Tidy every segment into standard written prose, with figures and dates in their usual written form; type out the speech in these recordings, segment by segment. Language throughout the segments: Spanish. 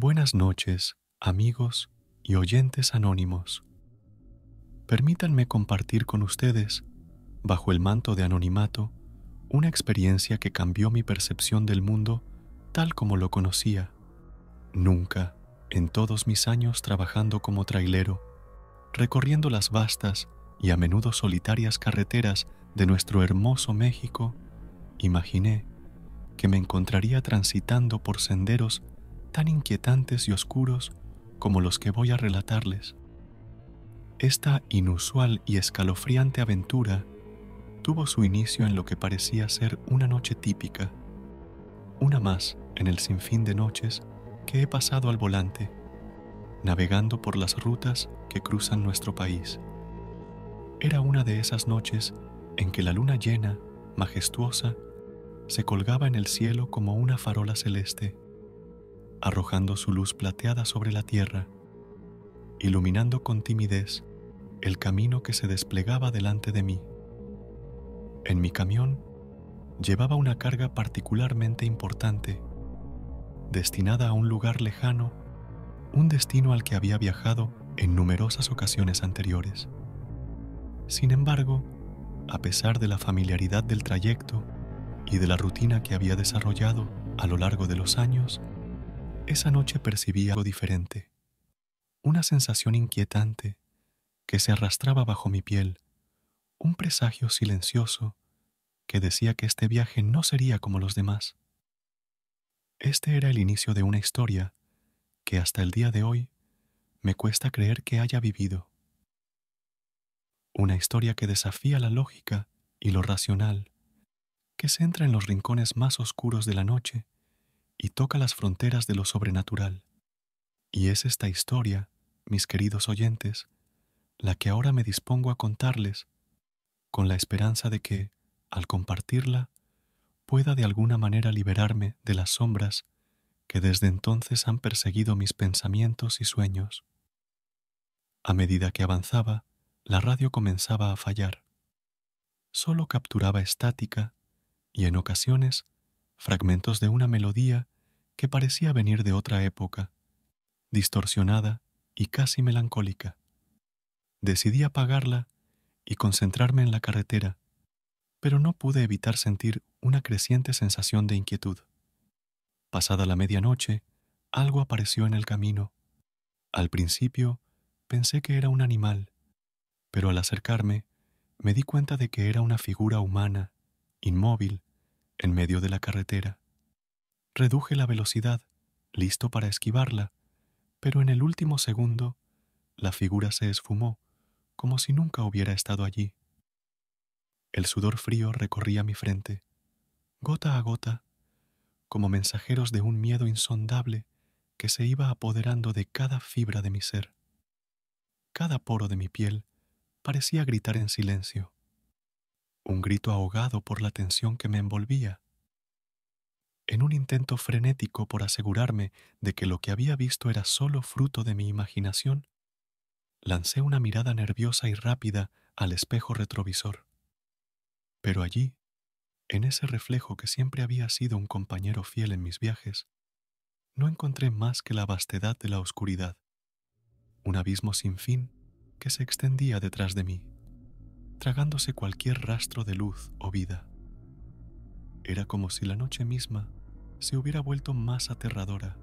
Buenas noches, amigos y oyentes anónimos. Permítanme compartir con ustedes, bajo el manto de anonimato, una experiencia que cambió mi percepción del mundo tal como lo conocía. Nunca, en todos mis años trabajando como trailero, recorriendo las vastas y a menudo solitarias carreteras de nuestro hermoso México, imaginé que me encontraría transitando por senderos tan inquietantes y oscuros como los que voy a relatarles. Esta inusual y escalofriante aventura tuvo su inicio en lo que parecía ser una noche típica, una más en el sinfín de noches que he pasado al volante, navegando por las rutas que cruzan nuestro país. Era una de esas noches en que la luna llena, majestuosa, se colgaba en el cielo como una farola celeste, arrojando su luz plateada sobre la tierra, iluminando con timidez el camino que se desplegaba delante de mí. En mi camión llevaba una carga particularmente importante, destinada a un lugar lejano, un destino al que había viajado en numerosas ocasiones anteriores. Sin embargo, a pesar de la familiaridad del trayecto y de la rutina que había desarrollado a lo largo de los años, esa noche percibí algo diferente, una sensación inquietante que se arrastraba bajo mi piel, un presagio silencioso que decía que este viaje no sería como los demás. Este era el inicio de una historia que hasta el día de hoy me cuesta creer que haya vivido. Una historia que desafía la lógica y lo racional, que se entra en los rincones más oscuros de la noche y toca las fronteras de lo sobrenatural. Y es esta historia, mis queridos oyentes, la que ahora me dispongo a contarles, con la esperanza de que, al compartirla, pueda de alguna manera liberarme de las sombras que desde entonces han perseguido mis pensamientos y sueños. A medida que avanzaba, la radio comenzaba a fallar. Solo capturaba estática y, en ocasiones, fragmentos de una melodía que parecía venir de otra época, distorsionada y casi melancólica. Decidí apagarla y concentrarme en la carretera, pero no pude evitar sentir una creciente sensación de inquietud. Pasada la medianoche, algo apareció en el camino. Al principio, pensé que era un animal, pero al acercarme, me di cuenta de que era una figura humana, inmóvil, en medio de la carretera. Reduje la velocidad, listo para esquivarla, pero en el último segundo, la figura se esfumó, como si nunca hubiera estado allí. El sudor frío recorría mi frente, gota a gota, como mensajeros de un miedo insondable que se iba apoderando de cada fibra de mi ser. Cada poro de mi piel parecía gritar en silencio, un grito ahogado por la tensión que me envolvía. En un intento frenético por asegurarme de que lo que había visto era solo fruto de mi imaginación, lancé una mirada nerviosa y rápida al espejo retrovisor. Pero allí, en ese reflejo que siempre había sido un compañero fiel en mis viajes, no encontré más que la vastedad de la oscuridad, un abismo sin fin que se extendía detrás de mí, tragándose cualquier rastro de luz o vida. Era como si la noche misma se hubiera vuelto más aterradora,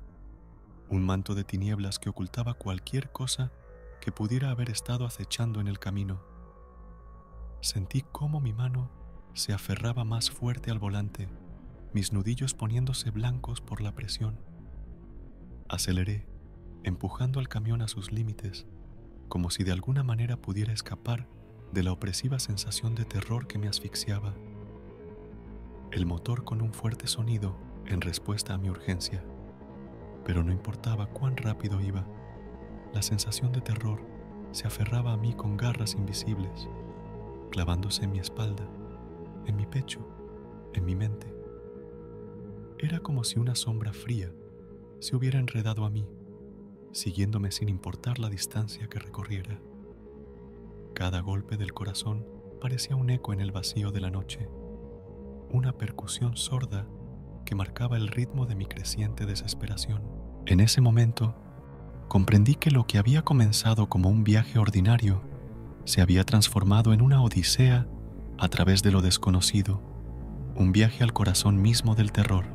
un manto de tinieblas que ocultaba cualquier cosa que pudiera haber estado acechando en el camino. Sentí cómo mi mano se aferraba más fuerte al volante, mis nudillos poniéndose blancos por la presión. Aceleré, empujando al camión a sus límites, como si de alguna manera pudiera escapar de la opresiva sensación de terror que me asfixiaba. El motor con un fuerte sonido en respuesta a mi urgencia, pero no importaba cuán rápido iba, la sensación de terror se aferraba a mí con garras invisibles, clavándose en mi espalda, en mi pecho, en mi mente. Era como si una sombra fría se hubiera enredado a mí, siguiéndome sin importar la distancia que recorriera. Cada golpe del corazón parecía un eco en el vacío de la noche, una percusión sorda que marcaba el ritmo de mi creciente desesperación. En ese momento, comprendí que lo que había comenzado como un viaje ordinario se había transformado en una odisea a través de lo desconocido, un viaje al corazón mismo del terror.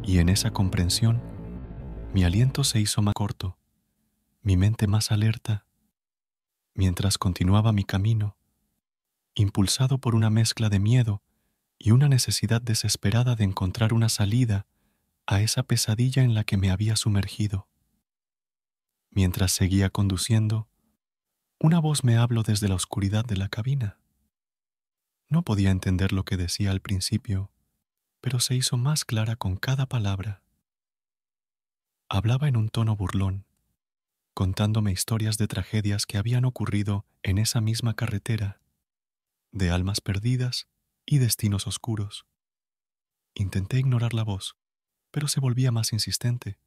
Y en esa comprensión, mi aliento se hizo más corto, mi mente más alerta, mientras continuaba mi camino, impulsado por una mezcla de miedo y una necesidad desesperada de encontrar una salida a esa pesadilla en la que me había sumergido. Mientras seguía conduciendo, una voz me habló desde la oscuridad de la cabina. No podía entender lo que decía al principio, pero se hizo más clara con cada palabra. Hablaba en un tono burlón, contándome historias de tragedias que habían ocurrido en esa misma carretera, de almas perdidas y destinos oscuros. Intenté ignorar la voz, pero se volvía más insistente,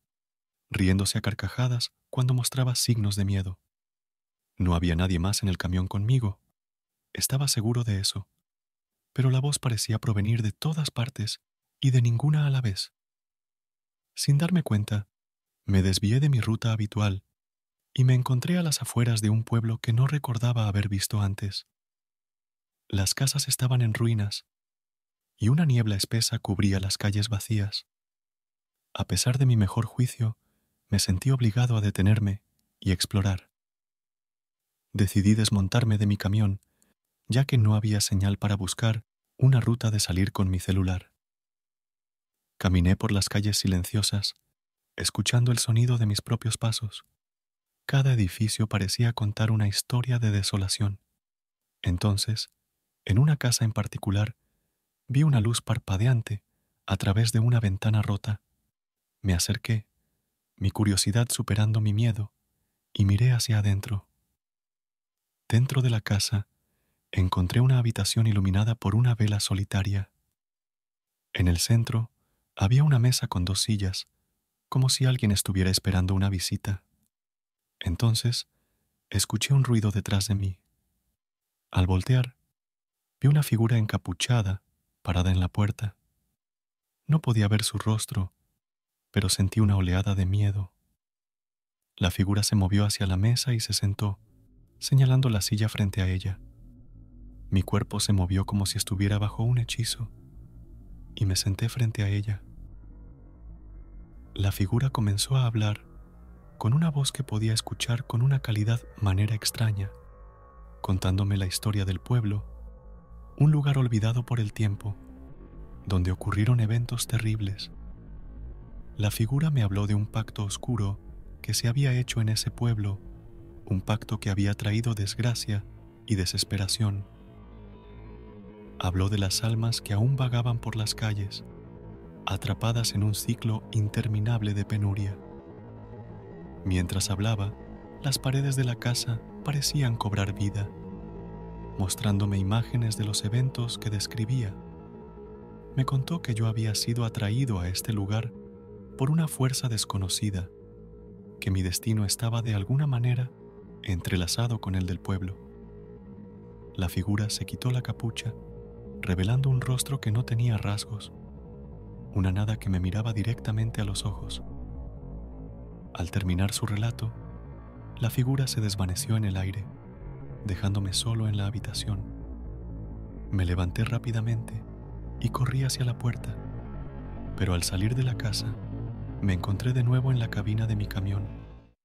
riéndose a carcajadas cuando mostraba signos de miedo. No había nadie más en el camión conmigo, estaba seguro de eso, pero la voz parecía provenir de todas partes y de ninguna a la vez. Sin darme cuenta, me desvié de mi ruta habitual y me encontré a las afueras de un pueblo que no recordaba haber visto antes. Las casas estaban en ruinas y una niebla espesa cubría las calles vacías. A pesar de mi mejor juicio, me sentí obligado a detenerme y explorar. Decidí desmontarme de mi camión, ya que no había señal para buscar una ruta de salir con mi celular. Caminé por las calles silenciosas, escuchando el sonido de mis propios pasos. Cada edificio parecía contar una historia de desolación. Entonces, en una casa en particular, vi una luz parpadeante a través de una ventana rota. Me acerqué, mi curiosidad superando mi miedo, y miré hacia adentro. Dentro de la casa, encontré una habitación iluminada por una vela solitaria. En el centro, había una mesa con 2 sillas, como si alguien estuviera esperando una visita. Entonces, escuché un ruido detrás de mí. Al voltear, vi una figura encapuchada, parada en la puerta. No podía ver su rostro, pero sentí una oleada de miedo. La figura se movió hacia la mesa y se sentó, señalando la silla frente a ella. Mi cuerpo se movió como si estuviera bajo un hechizo, y me senté frente a ella. La figura comenzó a hablar con una voz que podía escuchar con una calidad manera extraña, contándome la historia del pueblo, un lugar olvidado por el tiempo, donde ocurrieron eventos terribles. La figura me habló de un pacto oscuro que se había hecho en ese pueblo, un pacto que había traído desgracia y desesperación. Habló de las almas que aún vagaban por las calles, atrapadas en un ciclo interminable de penuria. Mientras hablaba, las paredes de la casa parecían cobrar vida, mostrándome imágenes de los eventos que describía. Me contó que yo había sido atraído a este lugar por una fuerza desconocida, que mi destino estaba de alguna manera entrelazado con el del pueblo. La figura se quitó la capucha, revelando un rostro que no tenía rasgos, una nada que me miraba directamente a los ojos. Al terminar su relato, la figura se desvaneció en el aire, dejándome solo en la habitación. Me levanté rápidamente y corrí hacia la puerta, pero al salir de la casa, me encontré de nuevo en la cabina de mi camión,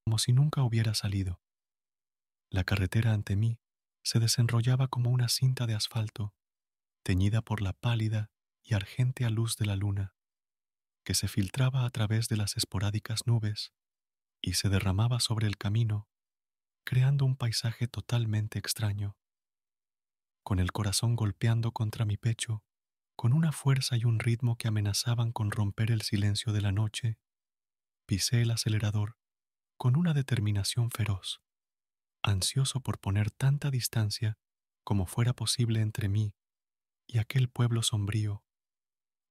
como si nunca hubiera salido. La carretera ante mí se desenrollaba como una cinta de asfalto, teñida por la pálida y argéntea luz de la luna, que se filtraba a través de las esporádicas nubes y se derramaba sobre el camino, creando un paisaje totalmente extraño. Con el corazón golpeando contra mi pecho, con una fuerza y un ritmo que amenazaban con romper el silencio de la noche, pisé el acelerador con una determinación feroz, ansioso por poner tanta distancia como fuera posible entre mí y aquel pueblo sombrío,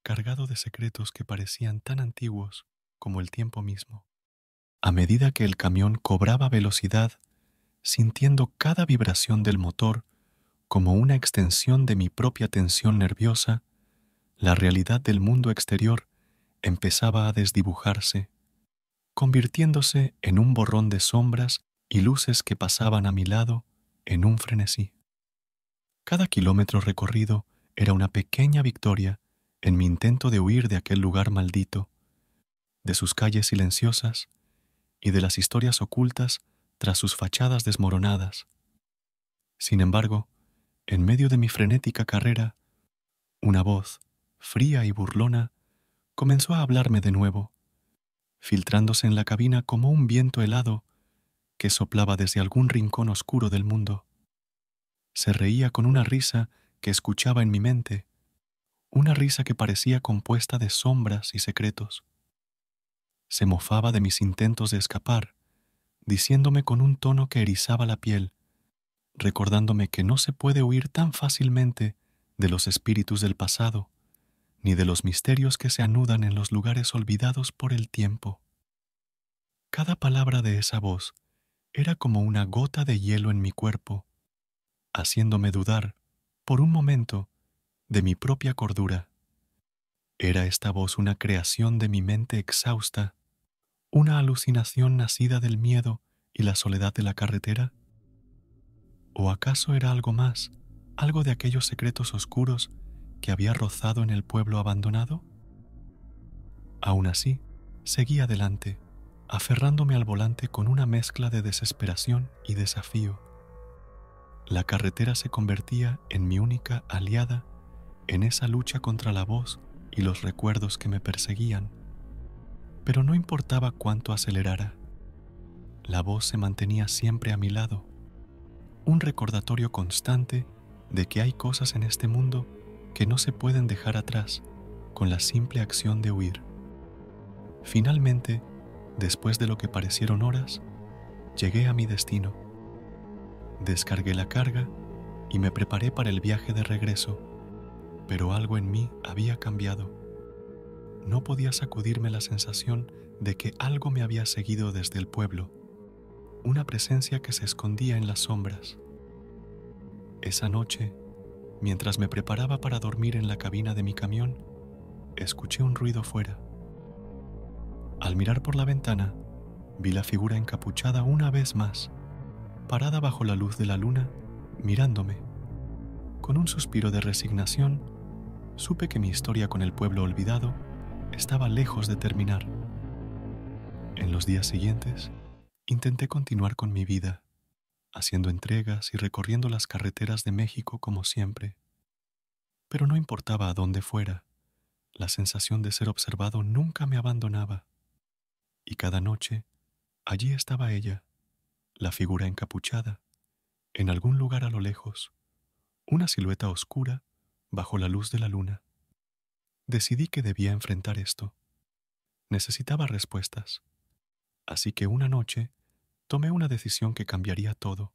cargado de secretos que parecían tan antiguos como el tiempo mismo. A medida que el camión cobraba velocidad, sintiendo cada vibración del motor como una extensión de mi propia tensión nerviosa, la realidad del mundo exterior empezaba a desdibujarse, convirtiéndose en un borrón de sombras y luces que pasaban a mi lado en un frenesí. Cada kilómetro recorrido era una pequeña victoria en mi intento de huir de aquel lugar maldito, de sus calles silenciosas y de las historias ocultas tras sus fachadas desmoronadas. Sin embargo, en medio de mi frenética carrera, una voz, fría y burlona, comenzó a hablarme de nuevo, filtrándose en la cabina como un viento helado que soplaba desde algún rincón oscuro del mundo. Se reía con una risa que escuchaba en mi mente, una risa que parecía compuesta de sombras y secretos. Se mofaba de mis intentos de escapar, diciéndome con un tono que erizaba la piel, recordándome que no se puede huir tan fácilmente de los espíritus del pasado, ni de los misterios que se anudan en los lugares olvidados por el tiempo. Cada palabra de esa voz era como una gota de hielo en mi cuerpo, haciéndome dudar, por un momento, de mi propia cordura. ¿Era esta voz una creación de mi mente exhausta, una alucinación nacida del miedo y la soledad de la carretera? ¿O acaso era algo más, algo de aquellos secretos oscuros que había rozado en el pueblo abandonado? Aún así, seguí adelante, aferrándome al volante con una mezcla de desesperación y desafío. La carretera se convertía en mi única aliada en esa lucha contra la voz y los recuerdos que me perseguían. Pero no importaba cuánto acelerara, la voz se mantenía siempre a mi lado, un recordatorio constante de que hay cosas en este mundo que no se pueden dejar atrás con la simple acción de huir. Finalmente, después de lo que parecieron horas, llegué a mi destino. Descargué la carga y me preparé para el viaje de regreso, pero algo en mí había cambiado. No podía sacudirme la sensación de que algo me había seguido desde el pueblo, una presencia que se escondía en las sombras. Esa noche, mientras me preparaba para dormir en la cabina de mi camión, escuché un ruido fuera. Al mirar por la ventana, vi la figura encapuchada una vez más, parada bajo la luz de la luna, mirándome. Con un suspiro de resignación, supe que mi historia con el pueblo olvidado estaba lejos de terminar. En los días siguientes, intenté continuar con mi vida, haciendo entregas y recorriendo las carreteras de México como siempre. Pero no importaba a dónde fuera, la sensación de ser observado nunca me abandonaba. Y cada noche, allí estaba ella, la figura encapuchada, en algún lugar a lo lejos, una silueta oscura bajo la luz de la luna. Decidí que debía enfrentar esto. Necesitaba respuestas. Así que una noche tomé una decisión que cambiaría todo: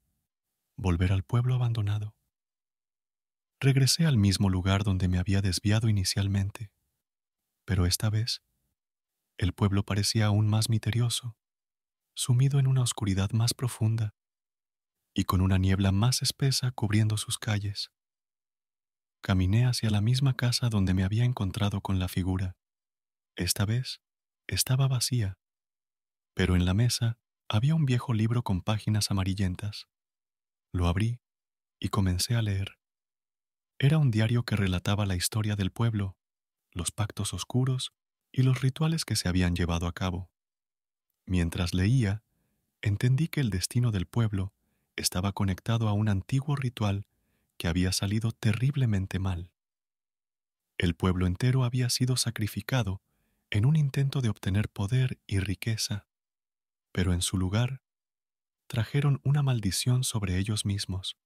volver al pueblo abandonado. Regresé al mismo lugar donde me había desviado inicialmente, pero esta vez el pueblo parecía aún más misterioso, sumido en una oscuridad más profunda y con una niebla más espesa cubriendo sus calles. Caminé hacia la misma casa donde me había encontrado con la figura. Esta vez estaba vacía, pero en la mesa había un viejo libro con páginas amarillentas. Lo abrí y comencé a leer. Era un diario que relataba la historia del pueblo, los pactos oscuros y los rituales que se habían llevado a cabo. Mientras leía, entendí que el destino del pueblo estaba conectado a un antiguo ritual que había salido terriblemente mal. El pueblo entero había sido sacrificado en un intento de obtener poder y riqueza, pero en su lugar trajeron una maldición sobre ellos mismos,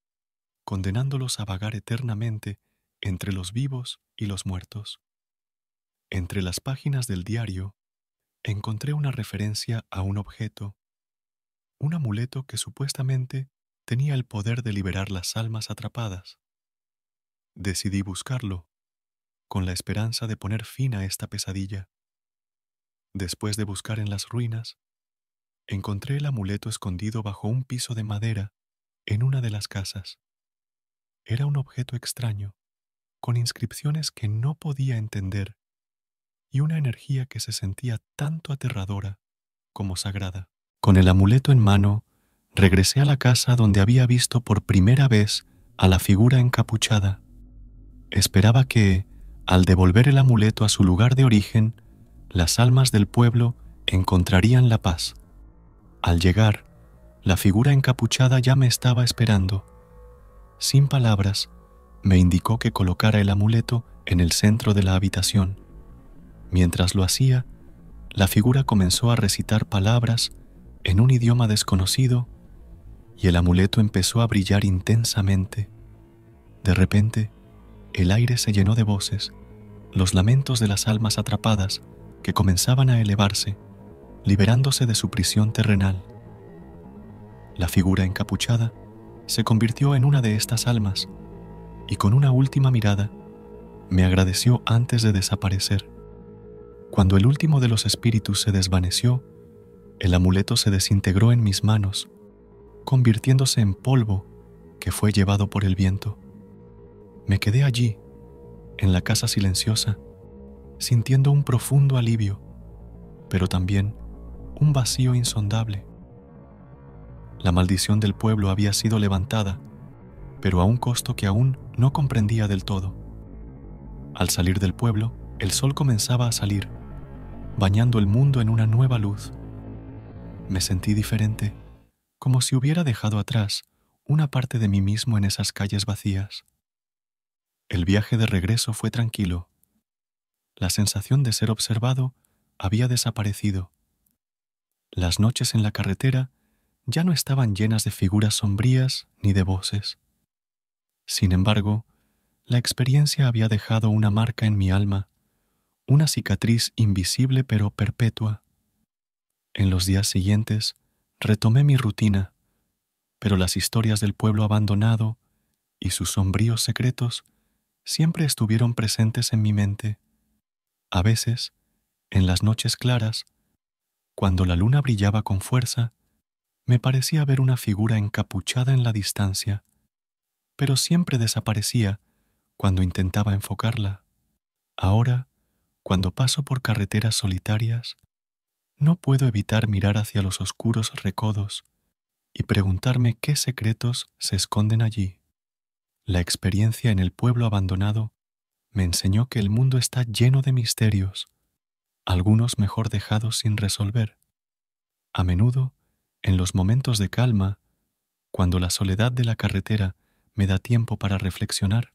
condenándolos a vagar eternamente entre los vivos y los muertos. Entre las páginas del diario encontré una referencia a un objeto, un amuleto que supuestamente tenía el poder de liberar las almas atrapadas. Decidí buscarlo, con la esperanza de poner fin a esta pesadilla. Después de buscar en las ruinas, encontré el amuleto escondido bajo un piso de madera en una de las casas. Era un objeto extraño, con inscripciones que no podía entender y una energía que se sentía tanto aterradora como sagrada. Con el amuleto en mano, regresé a la casa donde había visto por primera vez a la figura encapuchada. Esperaba que, al devolver el amuleto a su lugar de origen, las almas del pueblo encontrarían la paz. Al llegar, la figura encapuchada ya me estaba esperando. Sin palabras, me indicó que colocara el amuleto en el centro de la habitación. Mientras lo hacía, la figura comenzó a recitar palabras en un idioma desconocido y el amuleto empezó a brillar intensamente. De repente, el aire se llenó de voces, los lamentos de las almas atrapadas que comenzaban a elevarse, liberándose de su prisión terrenal. La figura encapuchada se convirtió en una de estas almas y con una última mirada me agradeció antes de desaparecer. Cuando el último de los espíritus se desvaneció, el amuleto se desintegró en mis manos, convirtiéndose en polvo que fue llevado por el viento. Me quedé allí, en la casa silenciosa, sintiendo un profundo alivio, pero también un vacío insondable. La maldición del pueblo había sido levantada, pero a un costo que aún no comprendía del todo. Al salir del pueblo, el sol comenzaba a salir, bañando el mundo en una nueva luz. Me sentí diferente, como si hubiera dejado atrás una parte de mí mismo en esas calles vacías. El viaje de regreso fue tranquilo. La sensación de ser observado había desaparecido. Las noches en la carretera ya no estaban llenas de figuras sombrías ni de voces. Sin embargo, la experiencia había dejado una marca en mi alma, una cicatriz invisible pero perpetua. En los días siguientes, retomé mi rutina, pero las historias del pueblo abandonado y sus sombríos secretos siempre estuvieron presentes en mi mente. A veces, en las noches claras, cuando la luna brillaba con fuerza, me parecía ver una figura encapuchada en la distancia, pero siempre desaparecía cuando intentaba enfocarla. Ahora, cuando paso por carreteras solitarias, no puedo evitar mirar hacia los oscuros recodos y preguntarme qué secretos se esconden allí. La experiencia en el pueblo abandonado me enseñó que el mundo está lleno de misterios, algunos mejor dejados sin resolver. A menudo, en los momentos de calma, cuando la soledad de la carretera me da tiempo para reflexionar,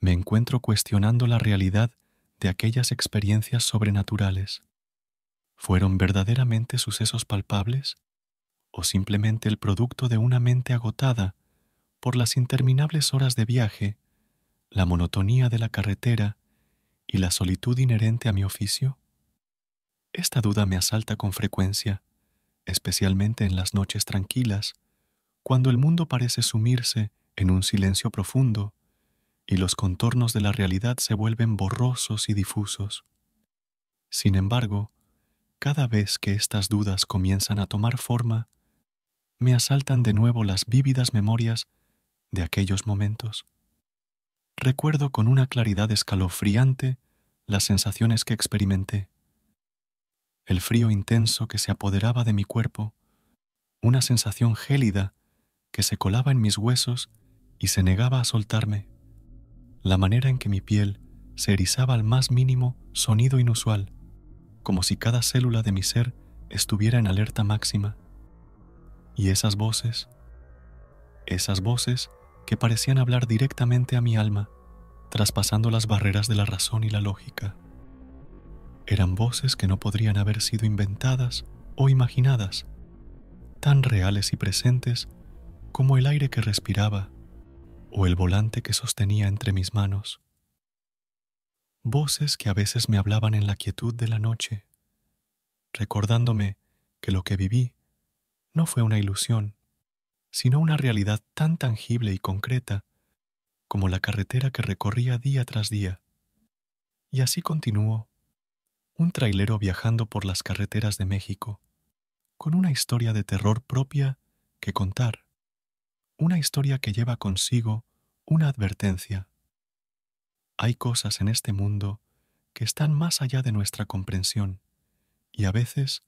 me encuentro cuestionando la realidad de aquellas experiencias sobrenaturales. ¿Fueron verdaderamente sucesos palpables o simplemente el producto de una mente agotada por las interminables horas de viaje, la monotonía de la carretera y la solitud inherente a mi oficio? Esta duda me asalta con frecuencia, especialmente en las noches tranquilas, cuando el mundo parece sumirse en un silencio profundo y los contornos de la realidad se vuelven borrosos y difusos. Sin embargo, cada vez que estas dudas comienzan a tomar forma, me asaltan de nuevo las vívidas memorias de aquellos momentos. Recuerdo con una claridad escalofriante las sensaciones que experimenté. El frío intenso que se apoderaba de mi cuerpo, una sensación gélida que se colaba en mis huesos y se negaba a soltarme, la manera en que mi piel se erizaba al más mínimo sonido inusual, como si cada célula de mi ser estuviera en alerta máxima. Y esas voces que parecían hablar directamente a mi alma, traspasando las barreras de la razón y la lógica. Eran voces que no podrían haber sido inventadas o imaginadas, tan reales y presentes como el aire que respiraba o el volante que sostenía entre mis manos. Voces que a veces me hablaban en la quietud de la noche, recordándome que lo que viví no fue una ilusión, sino una realidad tan tangible y concreta como la carretera que recorría día tras día. Y así continuó, un trailero viajando por las carreteras de México, con una historia de terror propia que contar, una historia que lleva consigo una advertencia. Hay cosas en este mundo que están más allá de nuestra comprensión, y a veces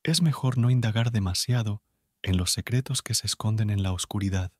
es mejor no indagar demasiado en los secretos que se esconden en la oscuridad.